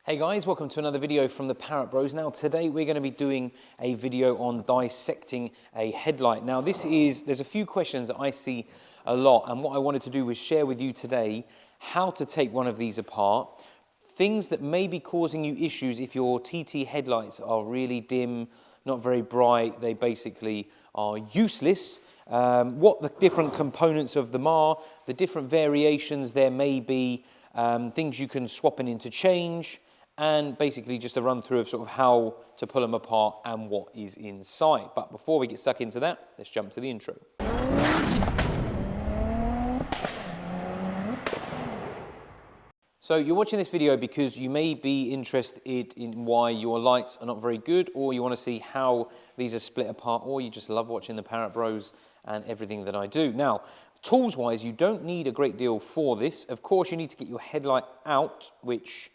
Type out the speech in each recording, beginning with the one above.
Hey guys, welcome to another video from the Parrot Bros. Now today we're going to be doing a video on dissecting a headlight. Now there's a few questions that I see a lot, and what I wanted to do was share with you today how to take one of these apart, things that may be causing you issues if your TT headlights are really dim, not very bright, they basically are useless, what the different components of them are, the different variations there may be, things you can swap and interchange, and basically just a run through of sort of how to pull them apart and what is inside. But before we get stuck into that, let's jump to the intro. So you're watching this video because you may be interested in why your lights are not very good, or you want to see how these are split apart, or you just love watching the Parrot Bros and everything that I do. Now, tools-wise, you don't need a great deal for this. Of course, you need to get your headlight out, which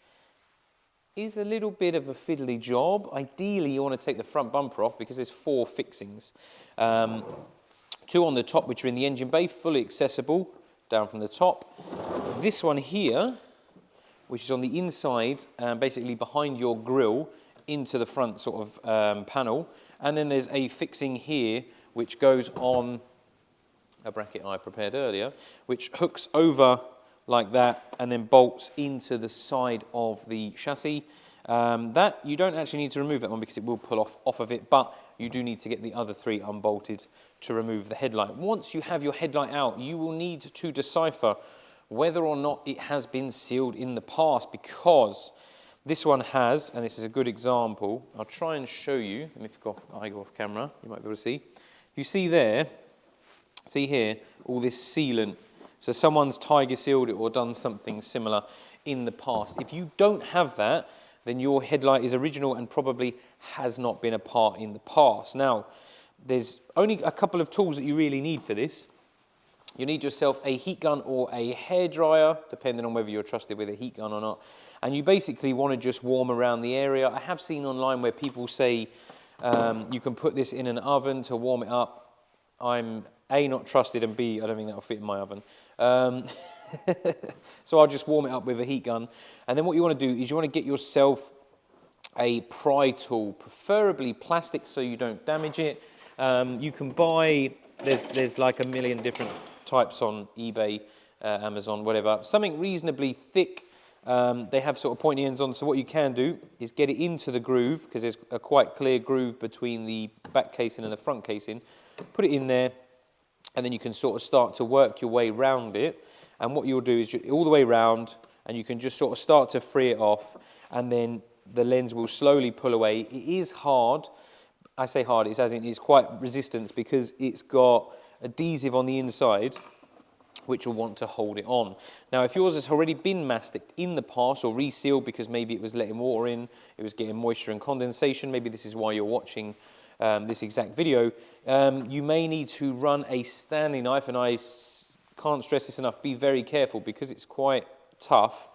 is a little bit of a fiddly job. Ideally, you want to take the front bumper off because there's 4 fixings. 2 on the top, which are in the engine bay, fully accessible down from the top. This one here, which is on the inside, basically behind your grille into the front sort of panel. And then there's a fixing here, which goes on a bracket I prepared earlier, which hooks over like that and then bolts into the side of the chassis. That you don't actually need to remove that one because it will pull off of it, but you do need to get the other 3 unbolted to remove the headlight. Once you have your headlight out, you will need to decipher whether or not it has been sealed in the past, because this one has, and this is a good example. I'll try and show you, and if I go off camera, you might be able to see. If you see there, see here, all this sealant. So someone's tiger sealed it or done something similar in the past. If you don't have that, then your headlight is original and probably has not been apart in the past. Now, there's only a couple of tools that you really need for this. You need yourself a heat gun or a hairdryer, depending on whether you're trusted with a heat gun or not. And you basically want to just warm around the area. I have seen online where people say you can put this in an oven to warm it up. I'm A, not trusted, and B, I don't think that'll fit in my oven. So I'll just warm it up with a heat gun. And then what you want to do is you want to get yourself a pry tool, preferably plastic so you don't damage it. You can buy, there's like a million different types on eBay, Amazon, whatever. Something reasonably thick. They have sort of pointy ends on, so what you can do is get it into the groove, because there's a quite clear groove between the back casing and the front casing. Put it in there, and then you can sort of start to work your way round it. And what you'll do is all the way round, and you can just sort of start to free it off, and then the lens will slowly pull away. It is hard. I say hard, it's as in it's quite resistant because it's got adhesive on the inside which will want to hold it on. Now, if yours has already been masticed in the past or resealed because maybe it was letting water in, it was getting moisture and condensation, maybe this is why you're watching this exact video, you may need to run a Stanley knife, and I can't stress this enough, be very careful because it's quite tough.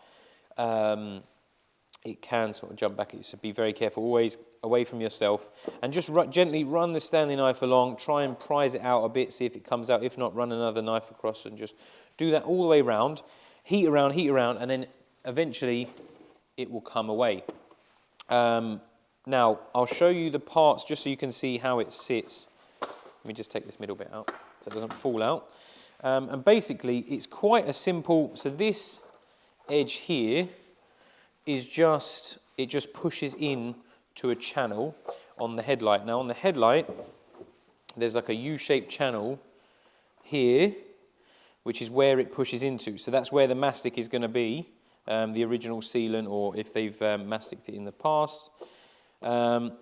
It can sort of jump back at you, so be very careful, always away from yourself, and just gently run the Stanley knife along, try and prise it out a bit, see if it comes out. If not, run another knife across and just do that all the way around, heat around, and then eventually it will come away. Now, I'll show you the parts just so you can see how it sits. Let me just take this middle bit out so it doesn't fall out. And basically, it's quite a simple, so this edge here is just, it just pushes in to a channel on the headlight. Now, on the headlight, there's like a U-shaped channel here, which is where it pushes into. So that's where the mastic is going to be, the original sealant, or if they've masticed it in the past. And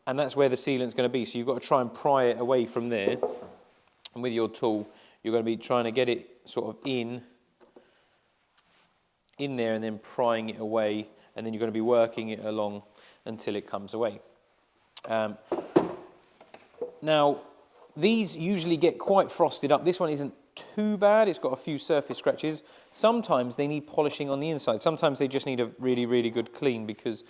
that's where the sealant's going to be. So you've got to try and pry it away from there. And with your tool, you're going to be trying to get it sort of in there and then prying it away. And then you're going to be working it along until it comes away. Now, these usually get quite frosted up. This one isn't too bad. It's got a few surface scratches. Sometimes they need polishing on the inside. Sometimes they just need a really, really good clean, because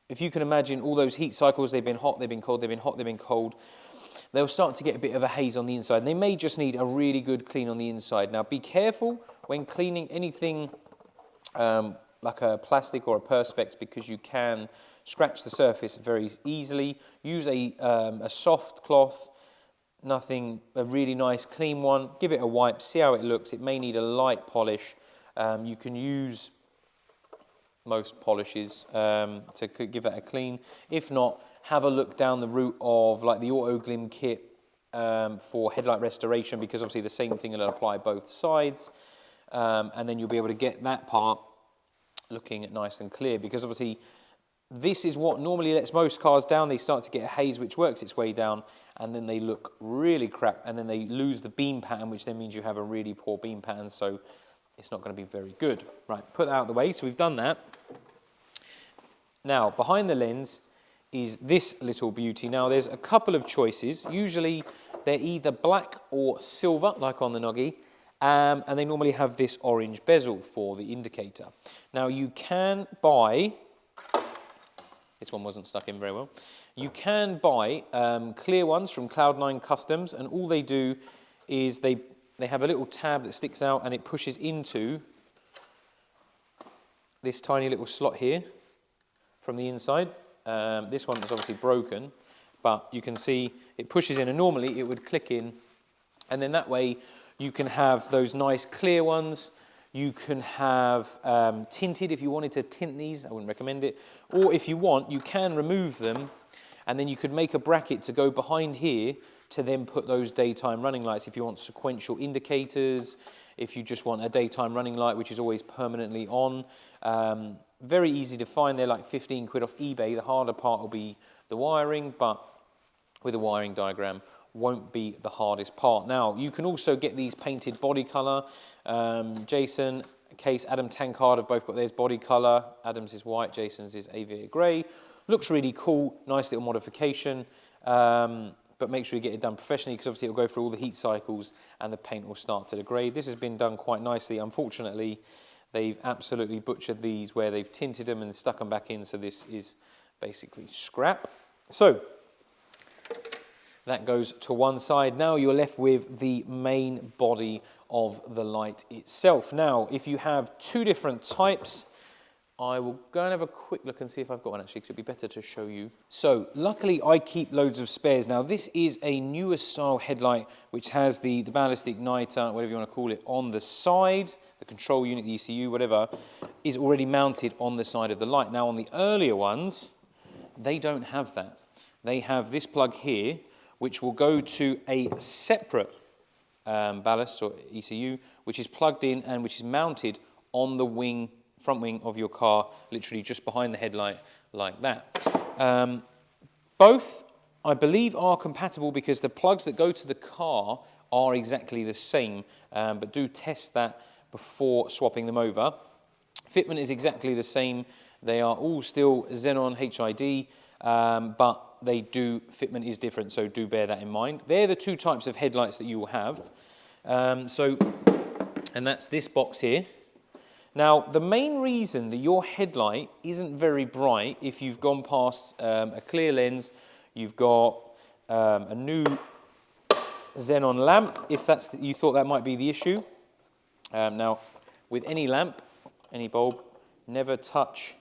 if you can imagine all those heat cycles, they've been hot, they've been cold, they've been hot, they've been cold, they'll start to get a bit of a haze on the inside. And they may just need a really good clean on the inside. Now, be careful when cleaning anything like a plastic or a perspex because you can scratch the surface very easily. Use a soft cloth, a really nice clean one. Give it a wipe, see how it looks. It may need a light polish. You can use most polishes to give that a clean. If not, have a look down the route of like the Auto Glim kit for headlight restoration, because obviously the same thing will apply both sides, and then you'll be able to get that part looking nice and clear, because obviously this is what normally lets most cars down. They start to get a haze which works its way down, and then they look really crap, and then they lose the beam pattern, which then means you have a really poor beam pattern, so it's not going to be very good. Right, put that out of the way. So we've done that. Now, behind the lens is this little beauty. Now, there's a couple of choices. Usually, they're either black or silver, like on the Noggy, and they normally have this orange bezel for the indicator. Now, you can buy... This one wasn't stuck in very well. You can buy clear ones from Cloud9 Customs, and all they do is they have a little tab that sticks out and it pushes into this tiny little slot here from the inside. This one is obviously broken, but you can see it pushes in, and normally it would click in, and then that way you can have those nice clear ones. You can have tinted if you wanted to tint these. I wouldn't recommend it. Or if you want, you can remove them, and then you could make a bracket to go behind here to then put those daytime running lights if you want sequential indicators, if you just want a daytime running light which is always permanently on. Very easy to find. They're like 15 quid off eBay. The harder part will be the wiring, but with a wiring diagram won't be the hardest part. Now, you can also get these painted body colour. Jason, Case, Adam Tankard have both got theirs body colour. Adam's is white, Jason's is aviator grey. Looks really cool, nice little modification. But make sure you get it done professionally, because obviously it'll go through all the heat cycles and the paint will start to degrade. This has been done quite nicely. Unfortunately, they've absolutely butchered these where they've tinted them and stuck them back in, so this is basically scrap. So, that goes to one side. Now you're left with the main body of the light itself. Now, if you have two different types, I will go and have a quick look and see if I've got one actually, because it'd be better to show you. So, luckily I keep loads of spares. Now, this is a newer style headlight, which has the ballistic igniter, whatever you want to call it, on the side. The control unit, the ECU, whatever, is already mounted on the side of the light. Now, on the earlier ones, they don't have that. They have this plug here, which will go to a separate ballast or ECU, which is plugged in and which is mounted on the wing, front wing of your car, literally just behind the headlight like that. Both, I believe, are compatible because the plugs that go to the car are exactly the same, but do test that before swapping them over. Fitment is exactly the same. They are all still Xenon HID, but fitment is different, so do bear that in mind. They're the two types of headlights that you will have. And that's this box here. Now, the main reason that your headlight isn't very bright, if you've gone past a clear lens, you've got a new xenon lamp, if you thought that might be the issue. Now, with any lamp, any bulb, never touch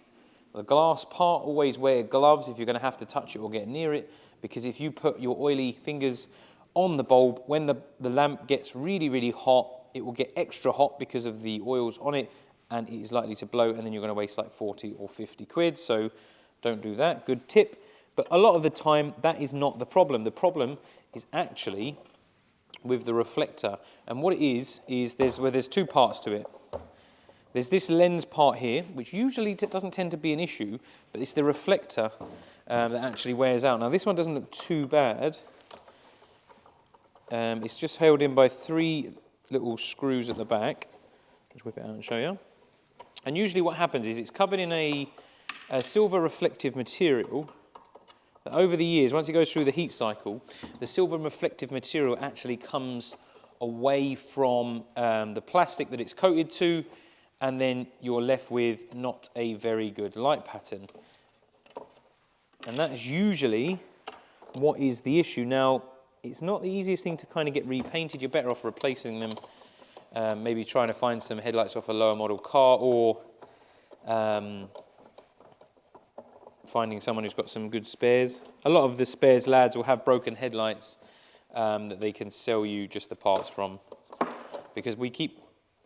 the glass part. Always wear gloves if you're going to have to touch it or get near it, because if you put your oily fingers on the bulb, when the lamp gets really, really hot, it will get extra hot because of the oils on it, and it is likely to blow, and then you're going to waste like 40 or 50 quid, so don't do that. Good tip. But a lot of the time, that is not the problem. The problem is actually with the reflector, and what it is there's two parts to it. There's this lens part here, which usually doesn't tend to be an issue, but it's the reflector that actually wears out. Now, this one doesn't look too bad. It's just held in by 3 little screws at the back. Just whip it out and show you. And usually what happens is it's covered in a silver reflective material that over the years, once it goes through the heat cycle, the silver reflective material actually comes away from the plastic that it's coated to, and then you're left with not a very good light pattern. And that is usually what is the issue. Now, it's not the easiest thing to kind of get repainted. You're better off replacing them, maybe trying to find some headlights off a lower model car, or finding someone who's got some good spares. A lot of the spares lads will have broken headlights that they can sell you just the parts from, because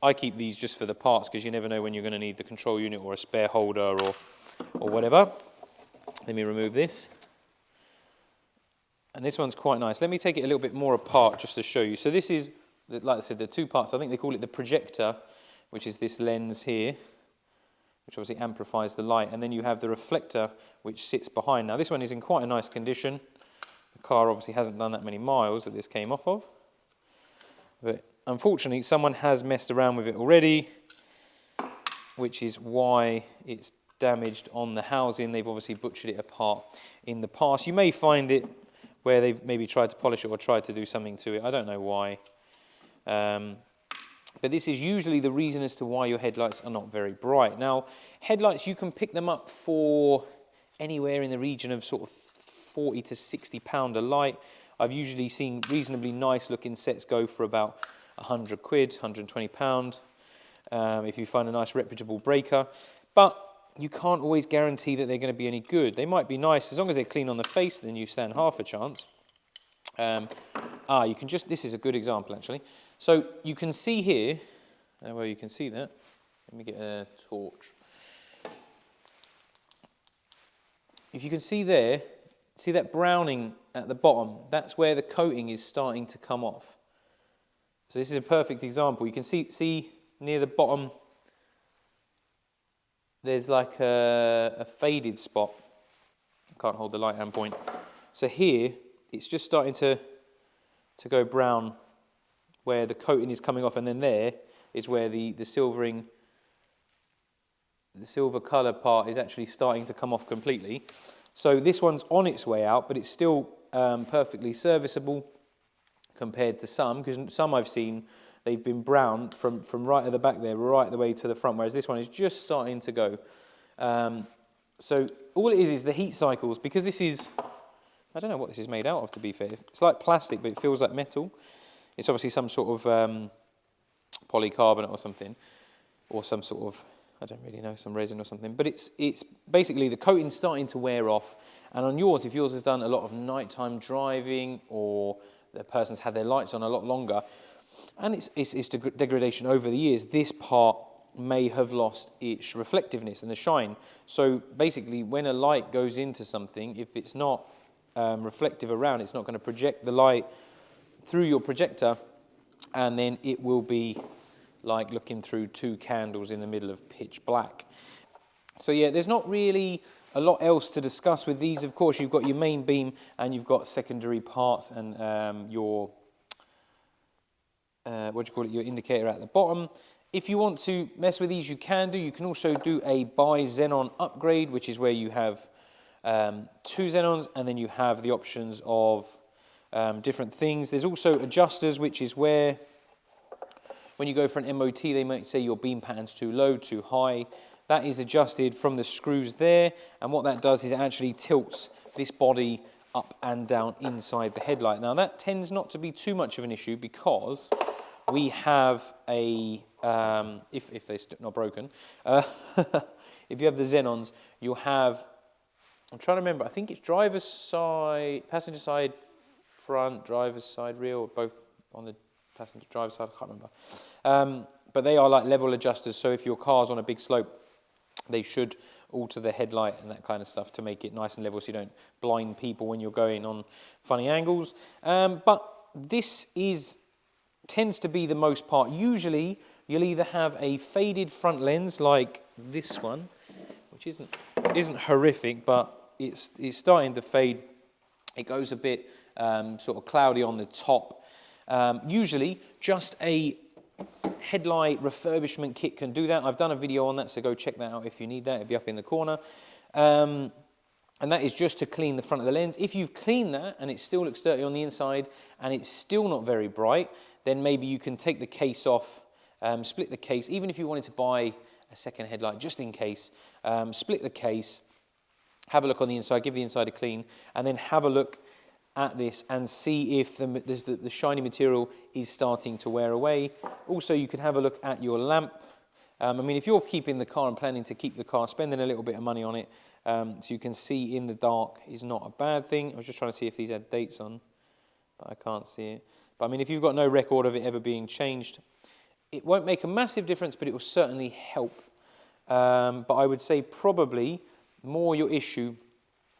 I keep these just for the parts, because you never know when you're going to need the control unit or a spare holder or whatever. Let me remove this. And this one's quite nice. Let me take it a little bit more apart just to show you. So this is, like I said, the two parts. I think they call it the projector, which is this lens here, which obviously amplifies the light. And then you have the reflector, which sits behind. Now this one is in quite a nice condition. The car obviously hasn't done that many miles that this came off of. But unfortunately, someone has messed around with it already, which is why it's damaged on the housing. They've obviously butchered it apart in the past. You may find it where they've maybe tried to polish it or tried to do something to it. I don't know why. But this is usually the reason as to why your headlights are not very bright. Now, headlights, you can pick them up for anywhere in the region of sort of 40 to 60 pound a light. I've usually seen reasonably nice looking sets go for about 100 quid, 120 pound, if you find a nice reputable breaker. But you can't always guarantee that they're going to be any good. They might be nice, as long as they're clean on the face, then you stand half a chance. You can just, this is a good example actually. So you can see here, well you can see that, let me get a torch. If you can see there, see that browning at the bottom, that's where the coating is starting to come off. So this is a perfect example. You can see near the bottom, there's like a faded spot. I can't hold the light hand point. So here, it's just starting to go brown where the coating is coming off, and then there is where the silvering, the silver colour part is actually starting to come off completely. So this one's on its way out, but it's still perfectly serviceable compared to some, because some I've seen, they've been brown from right at the back there, right the way to the front, whereas this one is just starting to go. So all it is the heat cycles, because this is, I don't know what this is made out of, to be fair. It's like plastic, but it feels like metal. It's obviously some sort of polycarbonate or something, or some sort of, I don't really know, some resin or something. But it's basically the coating's starting to wear off. And on yours, if yours has done a lot of nighttime driving, or the person's had their lights on a lot longer, and it's degradation over the years, this part may have lost its reflectiveness and the shine. So basically, when a light goes into something, if it's not reflective around, it's not going to project the light through your projector, and then it will be like looking through two candles in the middle of pitch black. So yeah, there's not really a lot else to discuss with these. Of course, you've got your main beam and you've got secondary parts and your your indicator at the bottom. If you want to mess with these, you can do. You can also do a bi-xenon upgrade, which is where you have two xenons, and then you have the options of different things. There's also adjusters, which is where when you go for an MOT, they might say your beam pattern's too low, too high. That is adjusted from the screws there, and what that does is it actually tilts this body up and down inside the headlight. Now that tends not to be too much of an issue, because we have a, if they're not broken, if you have the xenons, you'll have, I'm trying to remember, I think it's driver's side, passenger side front, driver's side rear, or both on the passenger driver's side, I can't remember. But they are like level adjusters, so if your car's on a big slope, they should alter the headlight and that kind of stuff to make it nice and level so you don't blind people when you're going on funny angles. But this tends to be the most part. Usually you'll either have a faded front lens like this one, which isn't horrific, but it's starting to fade. It goes a bit sort of cloudy on the top. Usually just a headlight refurbishment kit can do that. I've done a video on that, so go check that out if you need that. It'll be up in the corner. And that is just to clean the front of the lens. If you've cleaned that and it still looks dirty on the inside and it's still not very bright, then maybe you can take the case off, split the case. Even if you wanted to buy a second headlight just in case, split the case, have a look on the inside, give the inside a clean, and then have a look at this and see if the shiny material is starting to wear away. Also, you can have a look at your lamp I mean, if you're keeping the car and planning to keep the car, spending a little bit of money on it, so you can see in the dark is not a bad thing. I was just trying to see if these had dates on, but I can't see it. But I mean, if you've got no record of it ever being changed, it won't make a massive difference, but it will certainly help. But I would say probably more your issue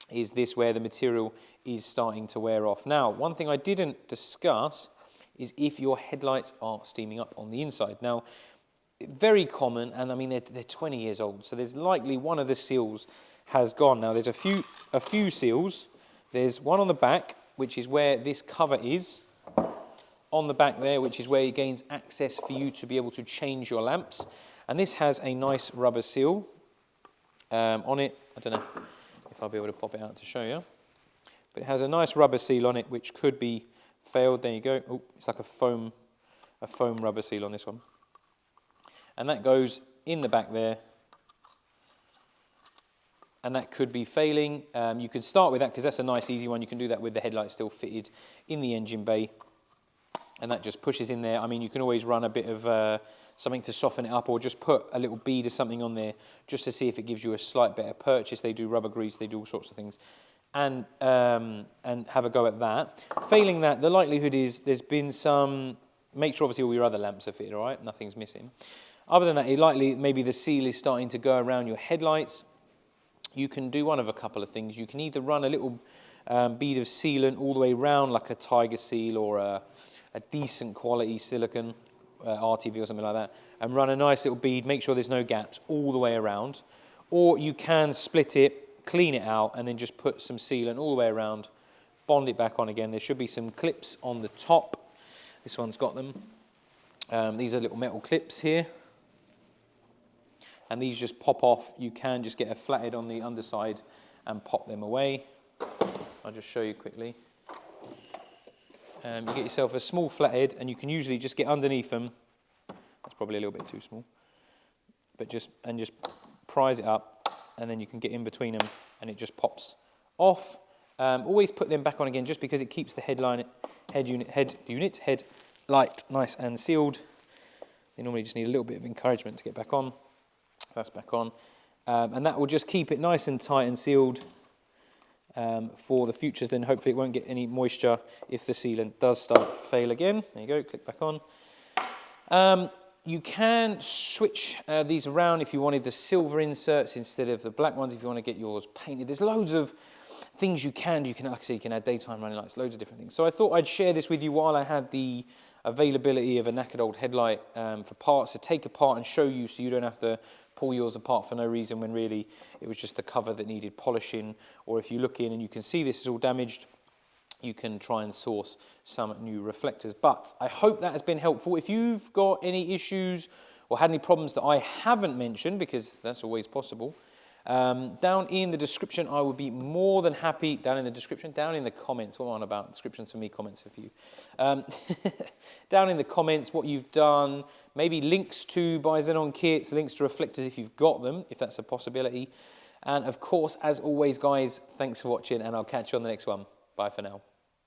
is this, where the material is starting to wear off. Now, one thing I didn't discuss is if your headlights are steaming up on the inside. Now, very common, and I mean, they're 20 years old, so there's likely one of the seals has gone. Now, there's a few seals. There's one on the back, which is where this cover is, on the back there, which is where it gains access for you to be able to change your lamps. And this has a nice rubber seal on it. I don't know if I'll be able to pop it out to show you. But it has a nice rubber seal on it, which could be failed. There you go. Oh, it's like a foam rubber seal on this one. And that goes in the back there. And that could be failing. You could start with that because that's a nice, easy one. You can do that with the headlight still fitted in the engine bay. And that just pushes in there. I mean, you can always run a bit of something to soften it up, or just put a little bead or something on there just to see if it gives you a slight better purchase. They do rubber grease, they do all sorts of things. And have a go at that. Failing that, the likelihood is there's been some, make sure obviously all your other lamps are fitted, all right? Nothing's missing. Other than that, it likely maybe the seal is starting to go around your headlights. You can do one of a couple of things. You can either run a little bead of sealant all the way around, like a Tiger Seal or a decent quality silicone, RTV or something like that, and run a nice little bead, make sure there's no gaps all the way around. Or you can split it, clean it out, and then just put some sealant all the way around, bond it back on again. There should be some clips on the top. This one's got them. These are little metal clips here. And these just pop off. You can just get a flathead on the underside and pop them away. I'll just show you quickly. You get yourself a small flathead, and you can usually just get underneath them. That's probably a little bit too small. But just prise it up, and then you can get in between them, and it just pops off. Always put them back on again, just because it keeps the headlight nice and sealed. You normally just need a little bit of encouragement to get back on. That's back on. And that will just keep it nice and tight and sealed for the futures. Then hopefully it won't get any moisture if the sealant does start to fail again. There you go, click back on. You can switch these around if you wanted the silver inserts instead of the black ones, if you want to get yours painted. There's loads of things you can do. Like I say, you can add daytime running lights, loads of different things. So I thought I'd share this with you while I had the availability of a knackered old headlight for parts to take apart and show you, so you don't have to pull yours apart for no reason when really it was just the cover that needed polishing. Or if you look in and you can see this is all damaged, you can try and source some new reflectors. But I hope that has been helpful. If you've got any issues or had any problems that I haven't mentioned, because that's always possible, down in the description, I would be more than happy, down in the comments, what am I on about? Descriptions for me, comments for you. Down in the comments, what you've done, maybe links to Bi-Xenon kits, links to reflectors if you've got them, if that's a possibility. And of course, as always, guys, thanks for watching, and I'll catch you on the next one. Bye for now.